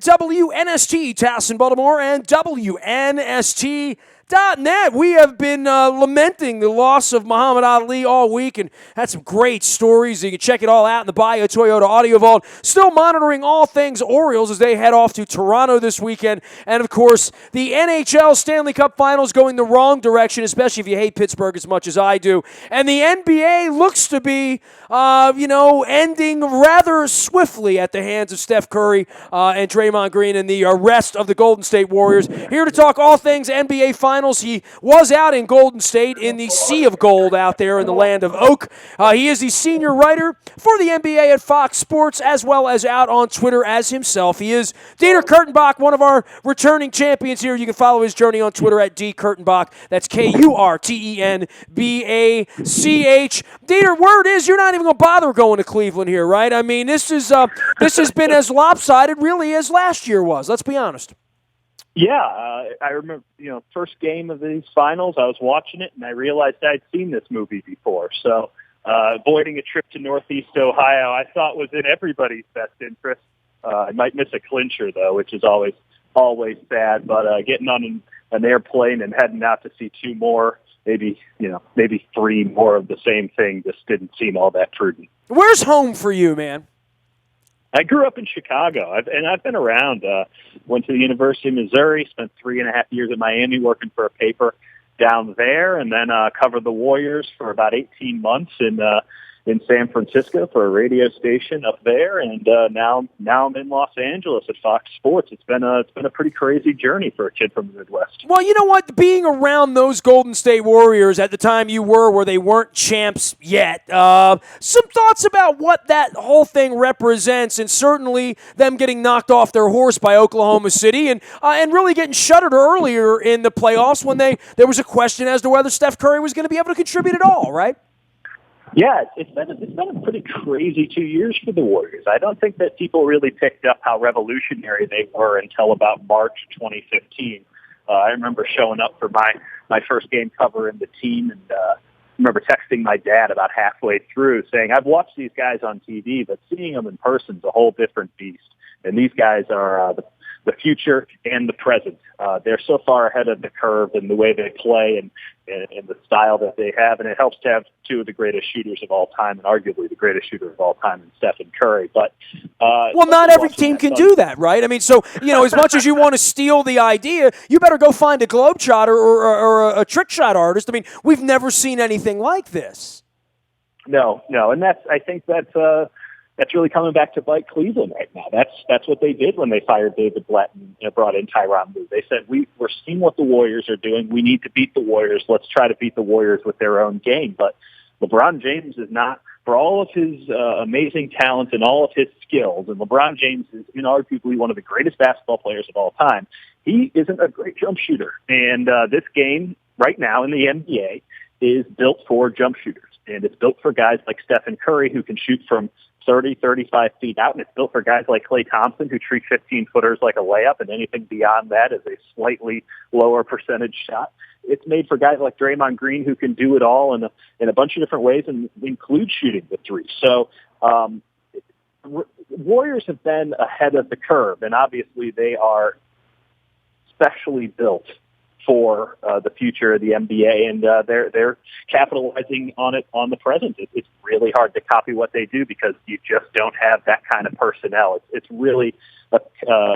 WNST, Towson, Baltimore, and WNST.net. We have been lamenting the loss of Muhammad Ali all week and had some great stories. You can check it all out in the Bio Toyota Audio Vault. Still monitoring all things Orioles as they head off to Toronto this weekend. And, of course, the NHL Stanley Cup Finals going the wrong direction, especially if you hate Pittsburgh as much as I do. And the NBA looks to be, ending rather swiftly at the hands of Steph Curry and Draymond Green and the rest of the Golden State Warriors. Here to talk all things NBA Finals. He was out in Golden State in the sea of gold out there in the land of Oak. He is the senior writer for the NBA at Fox Sports, as well as out on Twitter as himself. He is Dieter Kurtenbach, one of our returning champions here. You can follow his journey on Twitter at @dkurtenbach. That's Kurtenbach. Dieter, word is you're not even going to bother going to Cleveland here, right? I mean, this has been as lopsided really as last year was. Let's be honest. Yeah, I remember, first game of these finals, I was watching it, and I realized I'd seen this movie before. So avoiding a trip to Northeast Ohio, I thought was in everybody's best interest. I might miss a clincher, though, which is always sad. But getting on an airplane and heading out to see two more, maybe three more of the same thing just didn't seem all that prudent. Where's home for you, man? I grew up in Chicago, and I've been around. Went to the University of Missouri, spent 3.5 years at Miami working for a paper down there, and then covered the Warriors for about 18 months in San Francisco for a radio station up there, and now I'm in Los Angeles at Fox Sports. It's been a pretty crazy journey for a kid from the Midwest. Well, you know what? Being around those Golden State Warriors at the time you were, where they weren't champs yet, some thoughts about what that whole thing represents, and certainly them getting knocked off their horse by Oklahoma City, and really getting shuttered earlier in the playoffs when there was a question as to whether Steph Curry was going to be able to contribute at all, right? Yeah, it's been a pretty crazy 2 years for the Warriors. I don't think that people really picked up how revolutionary they were until about March 2015. I remember showing up for my first game covering the team, and I remember texting my dad about halfway through saying, I've watched these guys on TV, but seeing them in person is a whole different beast. And these guys are the future and the present. They're so far ahead of the curve in the way they play and the style that they have, and it helps to have two of the greatest shooters of all time, and arguably the greatest shooter of all time in Stephen Curry. But not every team can do that, right? I mean, so as much as you want to steal the idea, you better go find a globetrotter or a trick shot artist. I mean, we've never seen anything like this. No, and I think that's really coming back to bite Cleveland right now. That's what they did when they fired David Blatt and brought in Tyronn Lue. They said, we're seeing what the Warriors are doing. We need to beat the Warriors. Let's try to beat the Warriors with their own game. But LeBron James is not, for all of his amazing talent and all of his skills, and LeBron James is inarguably one of the greatest basketball players of all time, he isn't a great jump shooter. And this game right now in the NBA is built for jump shooters. And it's built for guys like Stephen Curry who can shoot from 30, 35 feet out, and it's built for guys like Klay Thompson who treat 15-footers like a layup, and anything beyond that is a slightly lower percentage shot. It's made for guys like Draymond Green who can do it all in a bunch of different ways, and include shooting the three. So Warriors have been ahead of the curve, and obviously they are specially built for the future of the NBA, and they're capitalizing on it on the present. It's really hard to copy what they do because you just don't have that kind of personnel. It's really a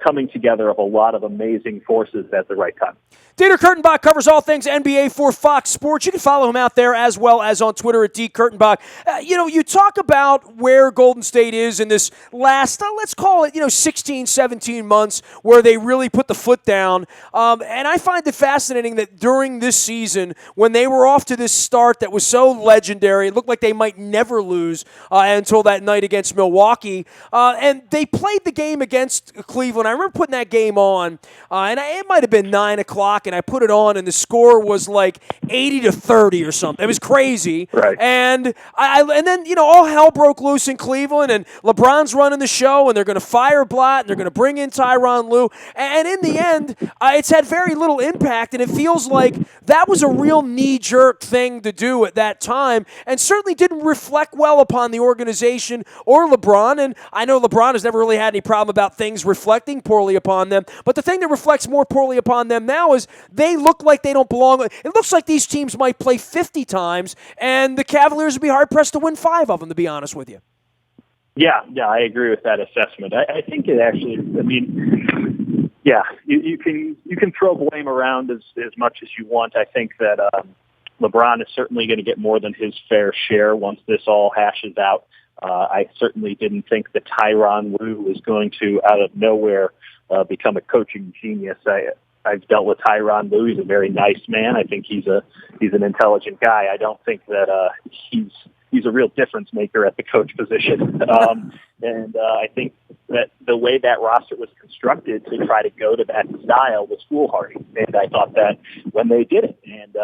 coming together of a lot of amazing forces at the right time. Dieter Kurtenbach covers all things NBA for Fox Sports. You can follow him out there as well as on Twitter at @dkurtenbach. You talk about where Golden State is in this last, let's call it, 16, 17 months where they really put the foot down. And I find it fascinating that during this season, when they were off to this start that was so legendary, it looked like they might never lose until that night against Milwaukee. And they played the game against Cleveland Cleveland. I remember putting that game on, and it might have been 9 o'clock, and I put it on, and the score was like 80-30 or something. It was crazy. Right. And and then, all hell broke loose in Cleveland, and LeBron's running the show, and they're going to fire Blatt, and they're going to bring in Tyronn Lue. And in the end, it's had very little impact, and it feels like that was a real knee-jerk thing to do at that time, and certainly didn't reflect well upon the organization or LeBron. And I know LeBron has never really had any problem about things reflecting poorly upon them, but the thing that reflects more poorly upon them now is they look like they don't belong. It looks like these teams might play 50 times, and the Cavaliers would be hard-pressed to win 5 of them, to be honest with you. Yeah, I agree with that assessment. I think it actually, yeah, you can throw blame around as much as you want. I think that LeBron is certainly going to get more than his fair share once this all hashes out. I certainly didn't think that Tyronn Lue was going to, out of nowhere, become a coaching genius. I've dealt with Tyronn Lue. He's a very nice man. I think he's an intelligent guy. I don't think that he's a real difference maker at the coach position. And I think that the way that roster was constructed to try to go to that style was foolhardy. And I thought that when they did it, and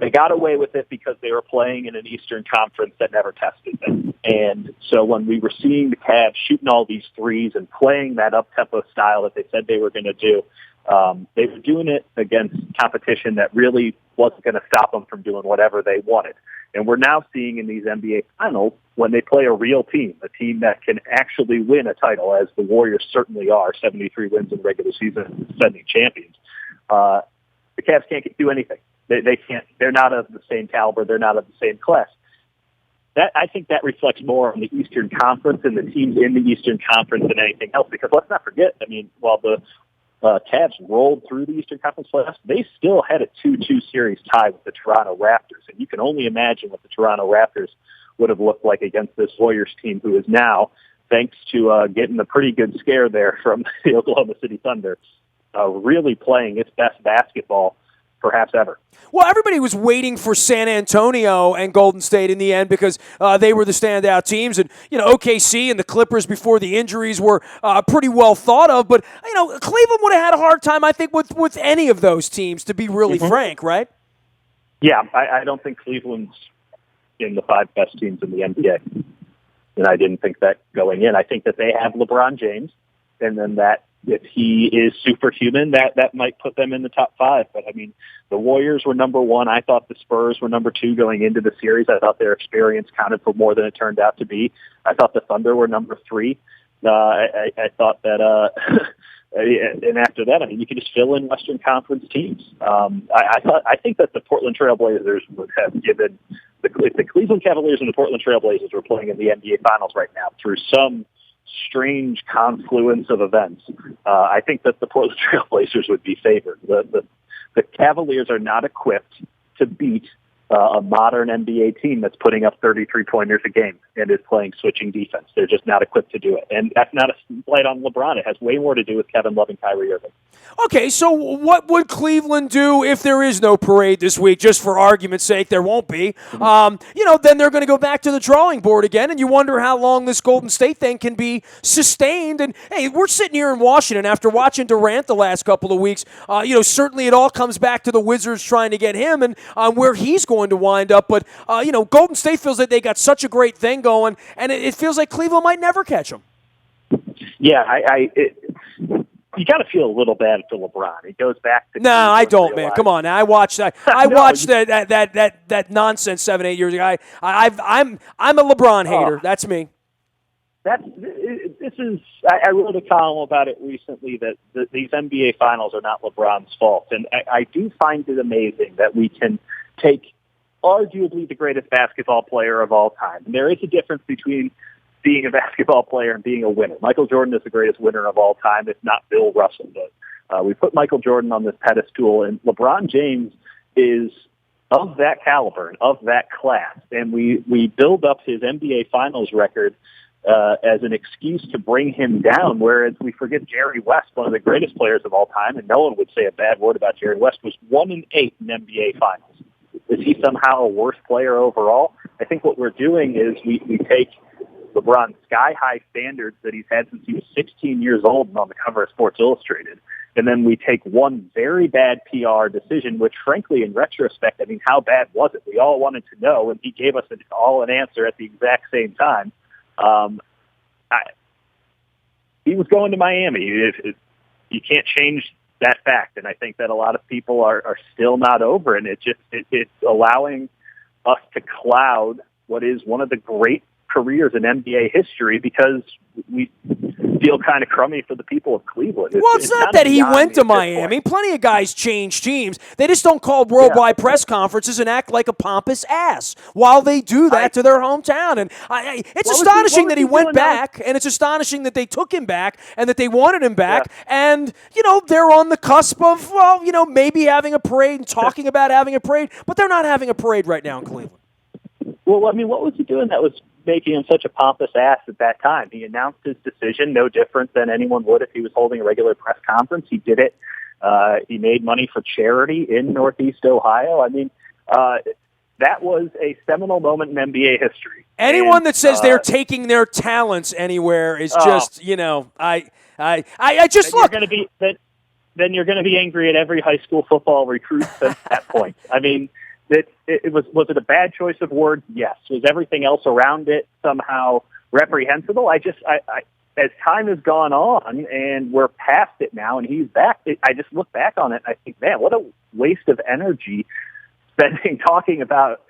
they got away with it because they were playing in an Eastern Conference that never tested them. And so when we were seeing the Cavs shooting all these threes and playing that up-tempo style that they said they were going to do, they were doing it against competition that really wasn't going to stop them from doing whatever they wanted. And we're now seeing in these NBA finals, when they play a real team, a team that can actually win a title, as the Warriors certainly are, 73 wins in regular season, defending champions, the Cavs can't do anything. They can't. They're not of the same caliber. They're not of the same class. I think that reflects more on the Eastern Conference and the teams in the Eastern Conference than anything else. Because let's not forget, while the Cavs rolled through the Eastern Conference playoffs, they still had a 2-2 series tie with the Toronto Raptors. And you can only imagine what the Toronto Raptors would have looked like against this Warriors team, who is now, thanks to getting a pretty good scare there from the Oklahoma City Thunder, really playing its best basketball perhaps ever. Well, everybody was waiting for San Antonio and Golden State in the end because they were the standout teams. And, OKC and the Clippers before the injuries were pretty well thought of. But, Cleveland would have had a hard time, I think, with any of those teams, to be really frank, right? Yeah, I don't think Cleveland's in the 5 best teams in the NBA. And I didn't think that going in. I think that they have LeBron James, and then that if he is superhuman, that might put them in the top 5. But, the Warriors were number 1. I thought the Spurs were number 2 going into the series. I thought their experience counted for more than it turned out to be. I thought the Thunder were number 3. I thought that, and after that, you can just fill in Western Conference teams. I think that the Portland Trailblazers would have given the Cleveland Cavaliers and the Portland Trailblazers were playing in the NBA Finals right now through some strange confluence of events. I think that the Portland Trailblazers would be favored. The Cavaliers are not equipped to beat a modern NBA team that's putting up 33-pointers a game and is playing switching defense. They're just not equipped to do it. And that's not a slight on LeBron. It has way more to do with Kevin Love and Kyrie Irving. Okay, so what would Cleveland do if there is no parade this week? Just for argument's sake, there won't be. Then they're going to go back to the drawing board again, and you wonder how long this Golden State thing can be sustained. And, hey, we're sitting here in Washington after watching Durant the last couple of weeks. Certainly it all comes back to the Wizards trying to get him and where he's going to wind up. But, Golden State feels that they got such a great thing going, and it feels like Cleveland might never catch them. Yeah, you got to feel a little bad for LeBron. It goes back to I don't, man. Come on, I watched that. I watched that nonsense 7-8 years ago. I'm a LeBron hater. That's me. I wrote a column about it recently that these NBA Finals are not LeBron's fault, and I do find it amazing that we can take arguably the greatest basketball player of all time. And there is a difference between being a basketball player and being a winner. Michael Jordan is the greatest winner of all time, if not Bill Russell. But we put Michael Jordan on this pedestal, and LeBron James is of that caliber and of that class. And we build up his NBA Finals record as an excuse to bring him down, whereas we forget Jerry West, one of the greatest players of all time, and no one would say a bad word about Jerry West, was 1-8 in NBA Finals. Is he somehow a worse player overall? I think what we're doing is we take LeBron's sky-high standards that he's had since he was 16 years old and on the cover of Sports Illustrated. And then we take one very bad PR decision, which frankly, in retrospect, I mean, how bad was it? We all wanted to know, and he gave us all an answer at the exact same time. He was going to Miami. You can't change that fact, and I think that a lot of people are still not over it. It's allowing us to cloud what is one of the great careers in NBA history because we feel kind of crummy for the people of Cleveland. Well, it's not that he went to Miami. Plenty of guys change teams. They just don't call worldwide press conferences and act like a pompous ass while they do that to their hometown. And it's astonishing that he went back, and it's astonishing that they took him back and that they wanted him back. Yeah. And, they're on the cusp of, maybe having a parade and talking about having a parade, but they're not having a parade right now in Cleveland. Well, I mean, what was he doing that was making him such a pompous ass at that time? He announced his decision no different than anyone would if he was holding a regular press conference. He did it. He made money for charity in Northeast Ohio. I mean, that was a seminal moment in NBA history. Anyone that says they're taking their talents anywhere is just, I just look. Then you're going to be angry at every high school football recruit at that point. I mean, was it a bad choice of words? Yes. Was everything else around it somehow reprehensible? I as time has gone on and we're past it now and he's back, I just look back on it and I think, man, what a waste of energy spending talking about,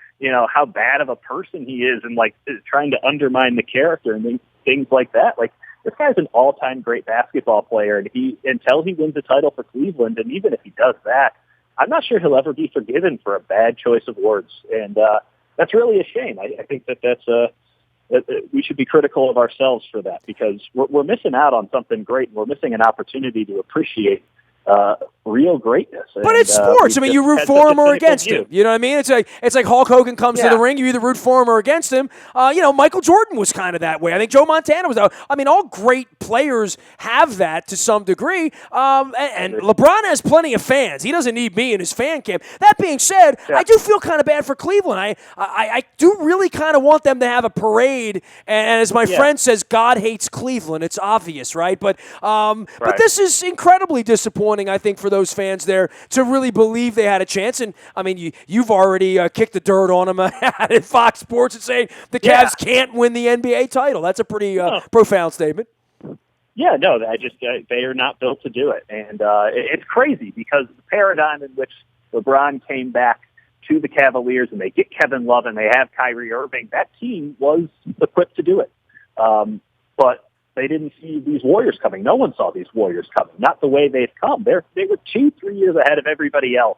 how bad of a person he is and like trying to undermine the character and things like that. Like, this guy's an all-time great basketball player, and until he wins a title for Cleveland, and even if he does that, I'm not sure he'll ever be forgiven for a bad choice of words, and that's really a shame. I think that we should be critical of ourselves for that because we're missing out on something great, and we're missing an opportunity to appreciate real greatness. But it's sports. I mean, you root for him or against him. You know what I mean? It's like Hulk Hogan comes to the ring. You either root for him or against him. Michael Jordan was kind of that way. I think Joe Montana was that. I mean, all great players have that to some degree. And LeBron has plenty of fans. He doesn't need me in his fan camp. That being said, I do feel kind of bad for Cleveland. I do really kind of want them to have a parade. And as my friend says, God hates Cleveland. It's obvious, right? But this is incredibly disappointing, I think, for those fans there to really believe they had a chance. And, I mean, you've already kicked the dirt on them at Fox Sports and saying the Cavs can't win the NBA title. That's a pretty profound statement. Yeah, no, they are not built to do it. And it's crazy because the paradigm in which LeBron came back to the Cavaliers and they get Kevin Love and they have Kyrie Irving, that team was equipped to do it. But they didn't see these Warriors coming. No one saw these Warriors coming, not the way they've come. They were 2-3 years ahead of everybody else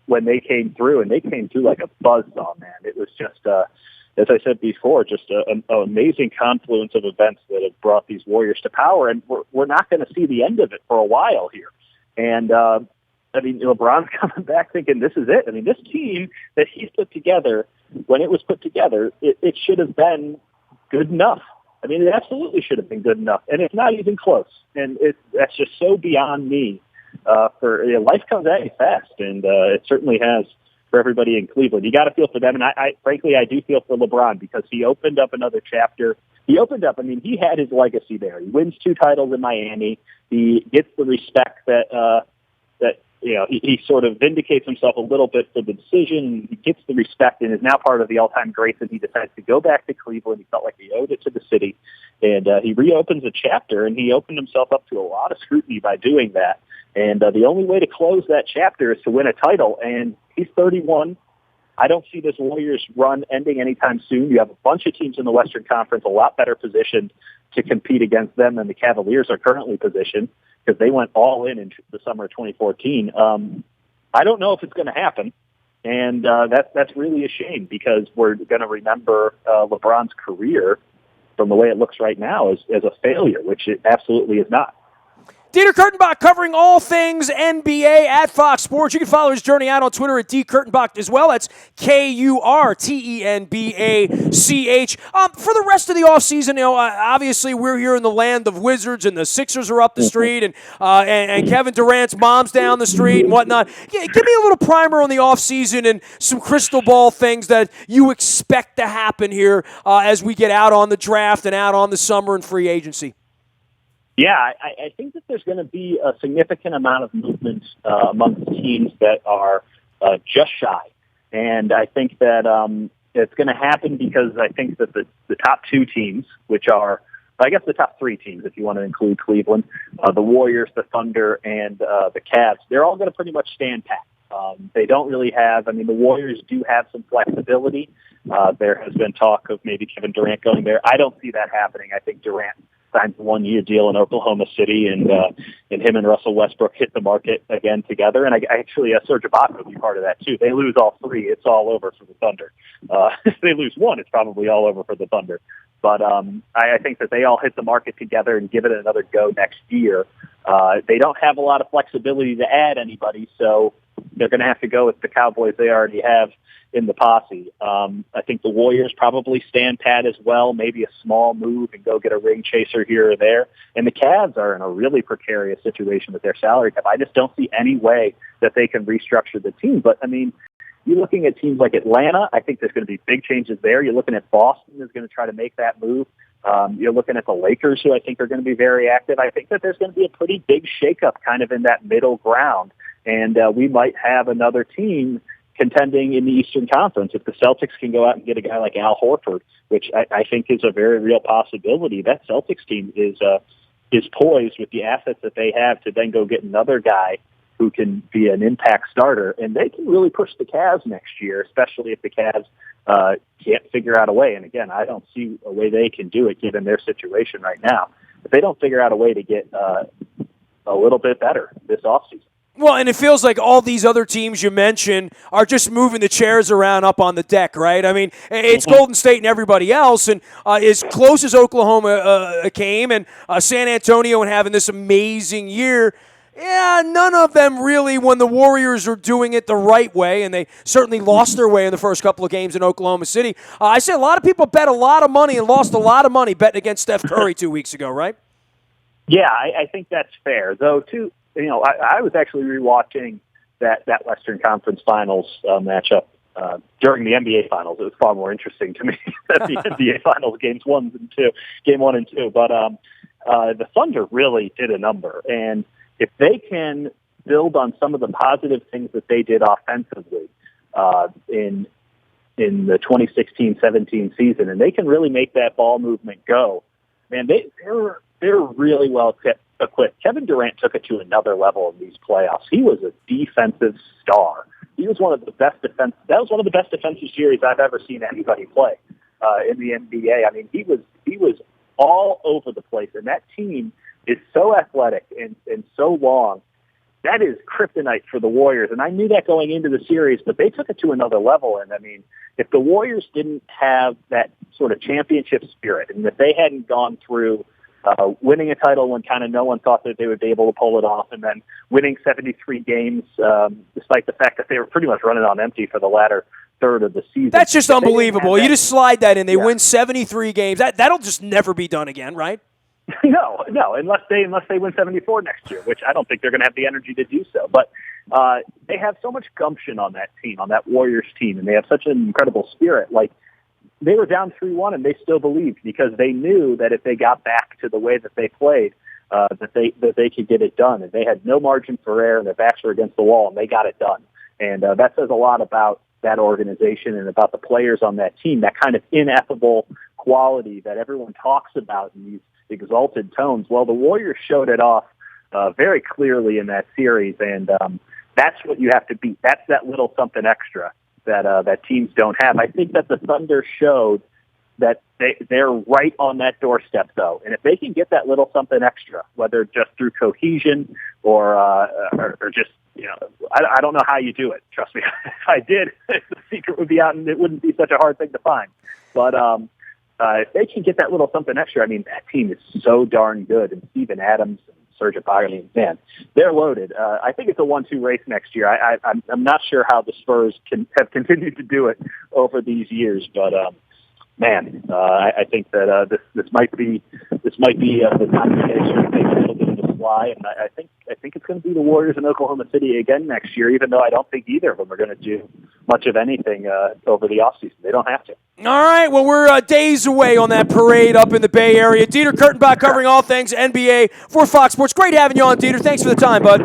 when they came through, and they came through like a buzzsaw, man. It was just, as I said before, just an amazing confluence of events that have brought these Warriors to power, and we're not going to see the end of it for a while here. And, I mean, LeBron's coming back thinking this is it. I mean, this team that he's put together, when it was put together, it should have been good enough. I mean, it absolutely should have been good enough, and it's not even close. And that's just so beyond me. Life comes at you fast, and it certainly has for everybody in Cleveland. You got to feel for them, and I frankly do feel for LeBron because he opened up another chapter. He had his legacy there. He wins 2 titles in Miami. He gets the respect that he sort of vindicates himself a little bit for the decision. He gets the respect and is now part of the all-time greats, and he decides to go back to Cleveland. He felt like he owed it to the city, and he reopens a chapter, and he opened himself up to a lot of scrutiny by doing that. And the only way to close that chapter is to win a title, and he's 31. I don't see this Warriors run ending anytime soon. You have a bunch of teams in the Western Conference a lot better positioned to compete against them than the Cavaliers are currently positioned because they went all in the summer of 2014. I don't know if it's going to happen, and that's really a shame because we're going to remember LeBron's career from the way it looks right now as a failure, which it absolutely is not. Dieter Kurtenbach covering all things NBA at Fox Sports. You can follow his journey out on Twitter at DKurtenbach as well. That's Kurtenbach. For the rest of the offseason, obviously we're here in the land of Wizards, and the Sixers are up the street, and Kevin Durant's mom's down the street and whatnot. Give me a little primer on the offseason and some crystal ball things that you expect to happen here as we get out on the draft and out on the summer and free agency. Yeah, I think that there's going to be a significant amount of movement amongst teams that are just shy. And I think that it's going to happen because I think that the top two teams, which are, I guess the top three teams, if you want to include Cleveland, the Warriors, the Thunder, and the Cavs, they're all going to pretty much stand pat. They don't really have, the Warriors do have some flexibility. There has been talk of maybe Kevin Durant going there. I don't see that happening. I think Durant signs a 1-year deal in Oklahoma City, and him and Russell Westbrook hit the market again together. And I actually, Serge Ibaka would be part of that too. They lose all three, it's all over for the Thunder. If they lose one, it's probably all over for the Thunder. But I think that they all hit the market together and give it another go next year. They don't have a lot of flexibility to add anybody, so they're going to have to go with the Cowboys they already have in the posse. I think the Warriors probably stand pat as well, maybe a small move and go get a ring chaser here or there. And the Cavs are in a really precarious situation with their salary cap. I just don't see any way that they can restructure the team. But, you're looking at teams like Atlanta. I think there's going to be big changes there. You're looking at Boston is going to try to make that move. You're looking at the Lakers, who I think are going to be very active. I think that there's going to be a pretty big shakeup kind of in that middle ground. And we might have another team contending in the Eastern Conference. If the Celtics can go out and get a guy like Al Horford, which I think is a very real possibility, that Celtics team is poised with the assets that they have to then go get another guy who can be an impact starter. And they can really push the Cavs next year, especially if the Cavs can't figure out a way. And again, I don't see a way they can do it given their situation right now. If they don't figure out a way to get a little bit better this offseason. Well, and it feels like all these other teams you mentioned are just moving the chairs around up on the deck, right? It's Golden State and everybody else, and as close as Oklahoma came, and San Antonio and having this amazing year, none of them really, when the Warriors are doing it the right way, and they certainly lost their way in the first couple of games in Oklahoma City. I say a lot of people bet a lot of money and lost a lot of money betting against Steph Curry 2 weeks ago, right? Yeah, I think that's fair, though, too. I was actually rewatching that Western Conference Finals matchup during the NBA Finals. It was far more interesting to me than the NBA Finals game 1 and 2. But the Thunder really did a number, and if they can build on some of the positive things that they did offensively in the 2016-17 season, and they can really make that ball movement go, man, they're really well equipped. Kevin Durant took it to another level in these playoffs. He was a defensive star. He was one of the best that was one of the best defensive series I've ever seen anybody play in the NBA. He was all over the place, and that team is so athletic and so long. That is kryptonite for the Warriors, and I knew that going into the series, but they took it to another level. And if the Warriors didn't have that sort of championship spirit, and if they hadn't gone through winning a title when kind of no one thought that they would be able to pull it off, and then winning 73 games, despite the fact that they were pretty much running on empty for the latter third of the season. That's just unbelievable. You just slide that in. They win 73 games. That'll just never be done again, right? No, unless they win 74 next year, which I don't think they're going to have the energy to do so. But they have so much gumption on that team, on that Warriors team, and they have such an incredible spirit. Like, they were down 3-1, and they still believed because they knew that if they got back to the way that they played, that they could get it done. And they had no margin for error, and their backs were against the wall, and they got it done. And that says a lot about that organization and about the players on that team, that kind of ineffable quality that everyone talks about in these exalted tones. Well, the Warriors showed it off very clearly in that series, and that's what you have to beat. That's that little something extra that teams don't have. I think that the Thunder showed that they're right on that doorstep, though. And if they can get that little something extra, whether just through cohesion or just, I don't know how you do it. Trust me, if I did, the secret would be out, and it wouldn't be such a hard thing to find. But if they can get that little something extra, that team is so darn good. And Steven Adams and resurgent Bayern Munich. Man, they're loaded. I think it's a 1-2 race next year. I'm not sure how the Spurs have continued to do it over these years, but man, I think that this might be the conversation takes a little bit of a slide, and I think it's going to be the Warriors in Oklahoma City again next year. Even though I don't think either of them are going to do much of anything over the offseason. They don't have to. All right, well, we're days away on that parade up in the Bay Area. Dieter Kurtenbach covering all things NBA for Fox Sports. Great having you on, Dieter. Thanks for the time, bud.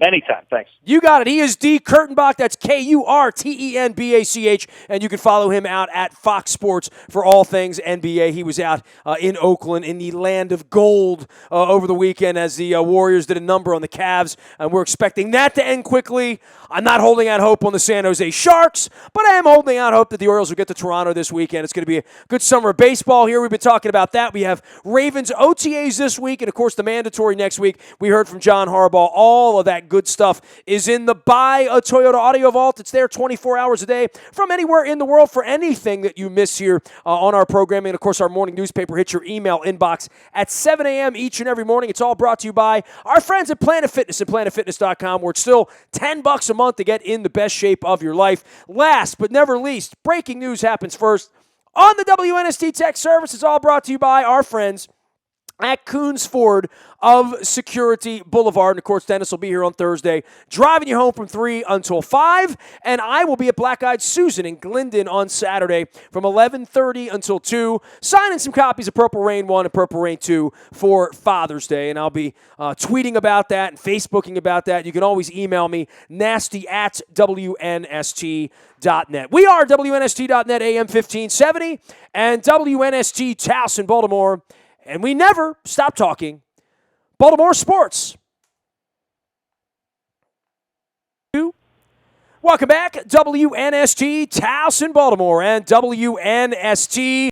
Anytime. Thanks. You got it. He is D. Kurtenbach. That's Kurtenbach. And you can follow him out at Fox Sports for all things NBA. He was out in Oakland in the land of gold over the weekend as the Warriors did a number on the Cavs. And we're expecting that to end quickly. I'm not holding out hope on the San Jose Sharks, but I am holding out hope that the Orioles will get to Toronto this weekend. It's going to be a good summer of baseball here. We've been talking about that. We have Ravens OTAs this week and, of course, the mandatory next week. We heard from John Harbaugh. All of that good stuff is in the Buy a Toyota Audio Vault. It's there 24 hours a day from anywhere in the world for anything that you miss here on our programming. And, of course, our morning newspaper hits your email inbox at 7 a.m. each and every morning. It's all brought to you by our friends at Planet Fitness and PlanetFitness.com, where it's still $10 a month to get in the best shape of your life. Last but never least, breaking news happens first on the WNST Tech Service. It's all brought to you by our friends at Coons Ford of Security Boulevard. And, of course, Dennis will be here on Thursday, driving you home from 3 until 5. And I will be at Black Eyed Susan in Glendon on Saturday from 11:30 until 2, signing some copies of Purple Rain 1 and Purple Rain 2 for Father's Day. And I'll be tweeting about that and Facebooking about that. You can always email me, nasty@WNST.net. We are WNST.net AM 1570 and WNST Towson, Baltimore. And we never stop talking Baltimore sports. Welcome back, WNST Towson, Baltimore, and WNST